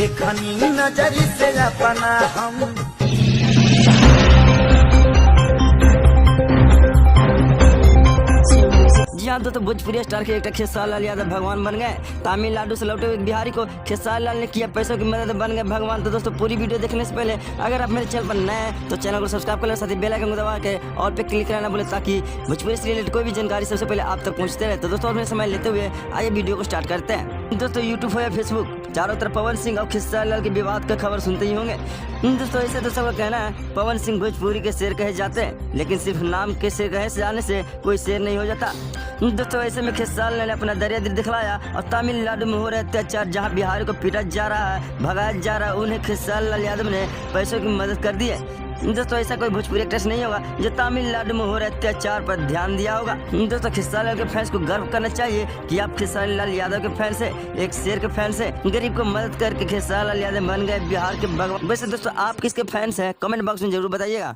देखनी नजरी से अपना हम। जी हाँ दोस्तों, भोजपुरी स्टार के एक खेसारी लाल यादव भगवान बन गए। तमिलनाडु से लौटे हुए एक बिहारी को खेसारी लाल ने किया पैसों की मदद, बन गए भगवान। तो दोस्तों पूरी वीडियो देखने से पहले अगर आप मेरे चैनल पर नए हैं तो चैनल को सब्सक्राइब कर लें, साथ ही बेल आइकन को दबा के और पे क्लिक करना बोले ताकि भोजपुरी से रिलेटेड कोई भी जानकारी सबसे पहले आप तक पहुंचते रहे। तो दोस्तों अपने समय लेते हुए आइए वीडियो को स्टार्ट करते हैं। दोस्तों यूट्यूब हो या फेसबुक, चारों तरफ पवन सिंह और खेसारी लाल के विवाद का खबर सुनते ही होंगे। दोस्तों ऐसे तो सबका कहना है पवन सिंह भोजपुरी के शेर कहे जाते हैं, लेकिन सिर्फ नाम के शेर कहे जाने से कोई शेर नहीं हो जाता। दोस्तों ऐसे में खेसारी लाल ने अपना दरिया दिखलाया और तमिलनाडु में हो रहे अत्याचार, जहां बिहार को पीटा जा रहा है, भगाया जा रहा है, उन्हें खेसारी लाल यादव ने पैसों की मदद कर दी है। दोस्तों ऐसा कोई भोजपुरी एक्ट्रेस नहीं होगा जो तमिलनाडु में हो रहे अत्याचार पर ध्यान दिया होगा। दोस्तों खेसारी लाल के फैंस को गर्व करना चाहिए कि आप खेसारी लाल यादव के फैंस है, एक शेर के फैंस है। गरीब को मदद करके खेसारी लाल यादव बन गए बिहार के भगवान। वैसे दोस्तों आप किसके फैंस हैं, कमेंट बॉक्स में जरूर बताइएगा।